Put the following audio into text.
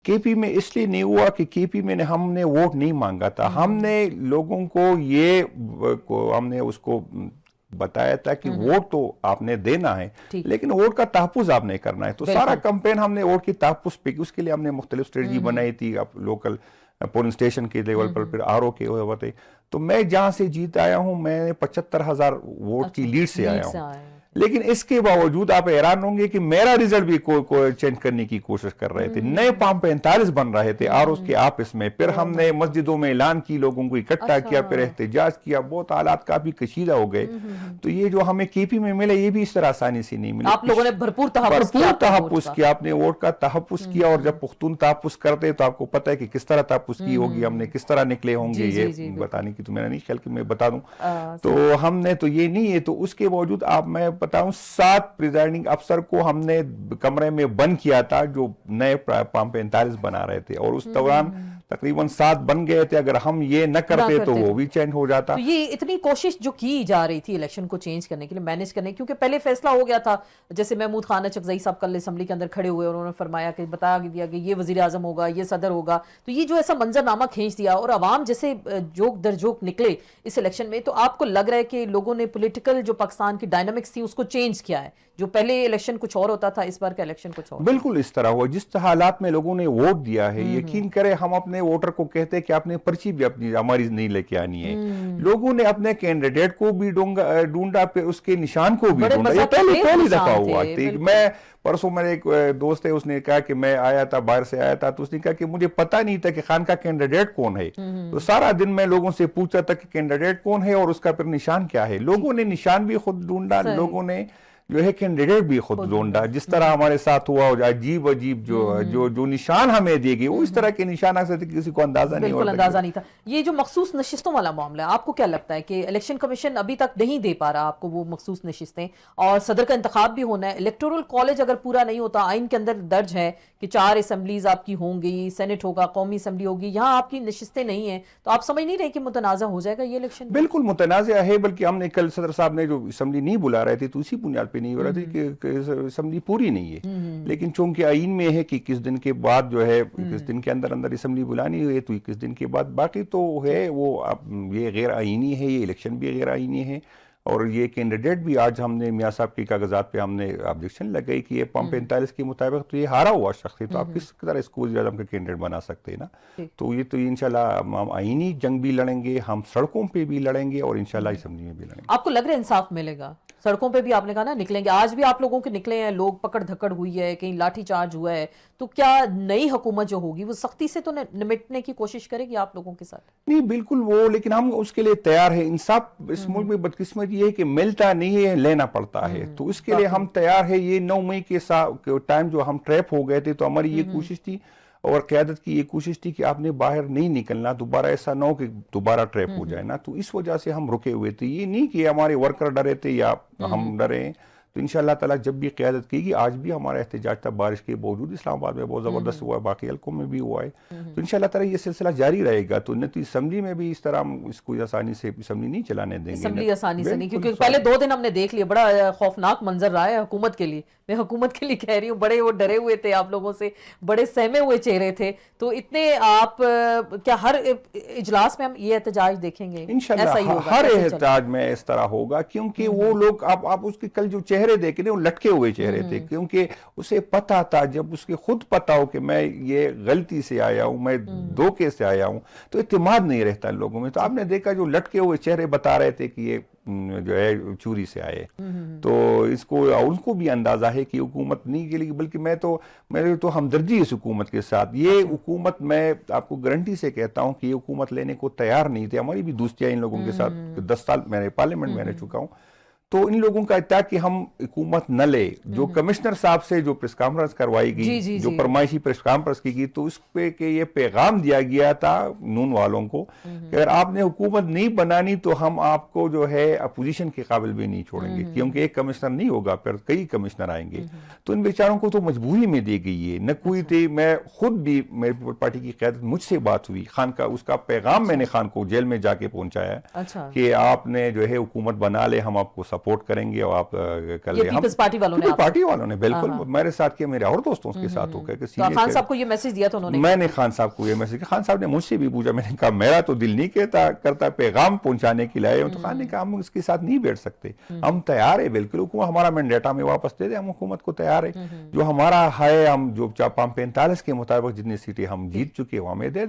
کے پی میں اس لیے نہیں ہوا کہ کے پی میں ہم نے ووٹ نہیں مانگا تھا، ہم نے لوگوں کو ہم نے اس کو بتایا تھا کہ ووٹ تو آپ نے دینا ہے لیکن ووٹ کا تحفظ آپ نے کرنا ہے، تو سارا کمپین ہم نے ووٹ کی تحفظ پہ کی، اس کے لیے ہم نے مختلف اسٹریٹجی بنائی تھی، لوکل پولنگ اسٹیشن کے لیول پر، پھر آر او کے ہوتے. تو میں جہاں سے جیت آیا ہوں میں 75,000 ووٹ کی لیڈ سے آیا ہوں، لیکن اس کے باوجود آپ حیران ہوں گے کہ میرا ریزلٹ بھی کوئی چینج کرنے کی کوشش کر رہے تھے، نئے پام 45 بن رہے تھے آر اوز کے آپس میں. پھر ہم نے مسجدوں میں اعلان کی، لوگوں کو اکٹھا کیا، پھر احتجاج کیا، بہت حالات کافی کشیدہ ہو گئے. تو یہ جو ہمیں کے پی میں ملے یہ بھی اس طرح آسانی سے نہیں ملے، آپ لوگوں نے بھرپور تحفظ کیا، آپ نے ووٹ کا تحفظ کیا. اور جب پختون تحفظ کرتے تو آپ کو پتہ ہے کہ کس طرح تحفظ کی ہوگی، ہم نے کس طرح نکلے ہوں گے، یہ بتانے کی تو میرا نہیں خیال کہ میں بتا دوں. تو ہم نے تو یہ نہیں ہے، تو اس کے باوجود آپ میں بتاؤں 7 پریزائڈنگ افسر کو ہم نے کمرے میں بند کیا تھا جو نئے پام 45 بنا رہے تھے، اور اس دوران تقریباً 7 بن گئے تھے. اگر ہم یہ نہ کرتے تو وہ بھی چینج ہو جاتا. تو یہ اتنی کوشش جو کی جا رہی تھی الیکشن کو چینج کرنے کے لیے، مینیج کرنے، کیونکہ پہلے فیصلہ ہو گیا تھا، جیسے محمود خان اچکزئی صاحب کل اسمبلی کے اندر کھڑے ہوئے اور انہوں نے فرمایا کہ بتا دیا کہ یہ وزیر اعظم ہوگا، یہ صدر ہوگا. تو یہ جو ایسا منظر نامہ کھینچ دیا اور عوام جیسے جوک در جوک نکلے اس الیکشن میں، تو آپ کو لگ رہا ہے کہ لوگوں نے پولیٹیکل جو پاکستان کی ڈائنامکس تھی اس کو چینج کیا ہے؟ جو پہلے الیکشن کچھ اور ہوتا تھا، اس بار کا الیکشن کچھ اور. بالکل اس طرح ہوا جس حالات میں لوگوں نے ووٹ دیا ہے. یقین کرے ہم اپنے ووٹر کو کہتے ہیں کہ اپنے پرچی بھی اپنی ہماری نہیں لے کے آنی ہے. لوگوں نے اپنے کینڈیڈیٹ کو بھی ڈھونڈا، پھر اس کے نشان کو بھی ڈھونڈا. یہ پہلی دفعہ ہوا. میں پرسوں میرے ایک دوست ہے، اس نے کہا کہ میں آیا تھا، باہر سے آیا تھا، تو اس نے کہا کہ مجھے پتا نہیں تھا کہ خان کا کینڈیڈیٹ کون ہے. تو سارا دن میں لوگوں سے پوچھا تھا کہ کینڈیڈیٹ کون ہے اور اس کا پھر نشان کیا ہے. لوگوں نے نشان بھی خود ڈھونڈا، لوگوں نے جو ہے کینڈیڈیٹ بھی خود ڈھونڈا. جس طرح ہمارے ساتھ ہوا عجیب جو نشان ہمیں دیے گئے، وہ اس طرح کے نشان آ سکتے کسی کو اندازہ نہیں بالکل اندازہ نہیں تھا. یہ جو مخصوص نشستوں والا معاملہ ہے، آپ کو کیا لگتا ہے کہ الیکشن کمیشن ابھی تک نہیں دے پا رہا آپ کو وہ مخصوص نشستیں، اور صدر کا انتخاب بھی ہونا ہے، الیکٹورل کالج اگر پورا نہیں ہوتا، آئین کے اندر درج ہے کہ 4 اسمبلیز آپ کی ہوں گی، سینٹ ہوگا، قومی اسمبلی ہوگی، یہاں آپ کی نشستیں نہیں ہیں، تو آپ سمجھ نہیں رہے کہ متنازع ہو جائے گا یہ الیکشن؟ بالکل متنازع ہے، بلکہ ہم نے کل صدر صاحب نے جو اسمبلی نہیں بلا رہے تھے تو اسی بنیاد پہ نہیں ہو رہا تھا کہ اسمبلی پوری نہیں ہے. لیکن چونکہ آئین میں ہے کہ کس دن کے بعد جو ہے، کس دن کے اندر اسمبلی بلانی ہے، تو کس دن کے بعد، باقی تو ہے وہ یہ غیر آئینی ہے، یہ الیکشن بھی غیر آئینی ہے. اور یہ کینڈیڈیٹ بھی آج ہم نے میاں صاحب کے کاغذات پہ ہم نے آبجیکشن لگائی کہ یہ پام 45 کے مطابق تو یہ ہارا ہوا شخص ہے، تو آپ کس طرح اس کو وزیر اعظم کا کینڈیڈیٹ بنا سکتے ہیں نا. تو یہ تو انشاءاللہ ہم آئینی جنگ بھی لڑیں گے، ہم سڑکوں پہ بھی لڑیں گے، اور انشاءاللہ اسمبلی میں بھی لڑیں گے. آپ کو لگ رہا ہے انصاف ملے گا؟ سڑکوں پہ بھی آپ نے کہا نا نکلیں گے، آج بھی آپ لوگوں کے نکلے ہیں لوگ، پکڑ دھکڑ ہوئی ہے، کہیں لاٹھی چارج ہوا ہے، تو کیا نئی حکومت جو ہوگی وہ سختی سے تو نمٹنے کی کوشش کرے گی آپ لوگوں کے ساتھ؟ نہیں بالکل وہ، لیکن ہم اس کے لیے تیار ہیں. انصاف اس ملک میں بدقسمت یہ ہے کہ ملتا نہیں ہے، لینا پڑتا ہے. تو اس کے لیے ہم تیار ہیں. یہ 9 مئی کے ٹائم جو ہم ٹریپ ہو گئے تھے، تو ہماری یہ کوشش تھی اور قیادت کی یہ کوشش تھی کہ آپ نے باہر نہیں نکلنا، دوبارہ ایسا نہ ہو کہ دوبارہ ٹریپ ہو جائے نا. تو اس وجہ سے ہم رکے ہوئے تھے. یہ نہیں کہ ہمارے ورکر ڈرے تھے یا ہم ڈرے ہیں. تو انشاءاللہ تعالیٰ جب بھی قیادت کی گی، آج بھی ہمارا احتجاج تھا بارش کے باوجود، اسلام آباد میں بہت زبردست ہوا ہے، باقی حلقوں میں بھی ہوا ہے. تو انشاءاللہ تعالیٰ یہ سلسلہ جاری رہے گا. تو اسمبلی میں بھی اس طرح ہم اس کو آسانی سے اسمبلی نہیں چلانے دیں گے. اسمبلی آسانی سے نہیں، کیونکہ پہلے 2 دن ہم نے دیکھ لیا، بڑا خوفناک منظر رہا ہے حکومت کے لیے. میں حکومت کے لیے کہہ رہی ہوں، بڑے وہ ڈرے ہوئے تھے آپ لوگوں سے، بڑے سہمے ہوئے چہرے تھے. تو اتنے آپ کیا ہر اجلاس میں ہم یہ احتجاج دیکھیں گے؟ انشاءاللہ ہر احتجاج میں اس طرح ہوگا، کیونکہ وہ لوگ آپ اس کے کل جو چہرے دیکھیں وہ لٹکے ہوئے چہرے تھے، کیونکہ اسے پتا تھا، جب اس کے خود پتا ہو کہ میں یہ غلطی سے آیا ہوں، میں دھوکے سے آیا ہوں، تو اعتماد نہیں رہتا لوگوں میں. تو آپ نے دیکھا جو لٹکے ہوئے چہرے بتا رہے تھے کہ یہ جو ہے چوری سے آئے. تو اس کو بھی اندازہ ہے کہ حکومت نہیں کے لیے، بلکہ میرے تو ہمدردی اس حکومت کے ساتھ. یہ حکومت میں آپ کو گارنٹی سے کہتا ہوں کہ یہ حکومت لینے کو تیار نہیں تھی. ہماری بھی دوستیاں ان لوگوں کے ساتھ 10 سال میں پارلیمنٹ میں رہ چکا ہوں. تو ان لوگوں کا اتحاد کہ ہم حکومت نہ لے. جو کمشنر صاحب سے جو پریس کانفرنس کروائی گئی، جو فرمائشی پریس کانفرنس کی گئی، تو اس پہ کہ یہ پیغام دیا گیا تھا نون والوں کو کہ اگر آپ نے حکومت نہیں بنانی تو ہم آپ کو جو ہے اپوزیشن کے قابل بھی نہیں چھوڑیں گے، کیونکہ ایک کمشنر نہیں ہوگا، پھر کئی کمشنر آئیں گے. تو ان بیچاروں کو تو مجبوری میں دی گئی ہے، نہ کوئی تھی. میں خود بھی، میری پارٹی کی قیادت مجھ سے بات ہوئی، خان کا اس کا پیغام میں نے خان کو جیل میں جا کے پہنچایا کہ آپ نے جو ہے حکومت بنا لے، ہم آپ کو سب سپورٹ کریں گے اور آپ کل یہ پیپلز پارٹی والوں نے پارٹی والوں نے بالکل میرے ساتھ کیا، میرے اور دوستوں کے ساتھ ہو گیا کہ خان صاحب کو یہ میسج دیا تھا انہوں نے؟ میں نے خان صاحب کو یہ میسج کیا، خان صاحب نے مجھ سے بھی پوچھا، میں نے کہا میرا تو دل نہیں کرتا پیغام پہنچانے کے لیے، تو خان نے کہا ہم اس کے ساتھ نہیں بیٹھ سکتے، ہم تیار ہے بالکل، حکومت ہمارا مینڈیٹ ہمیں واپس دے دے، ہم حکومت کو تیار ہے، جو ہمارا ہے ہم جو 45 کے مطابق جتنی سیٹیں ہم جیت چکے وہ ہمیں دے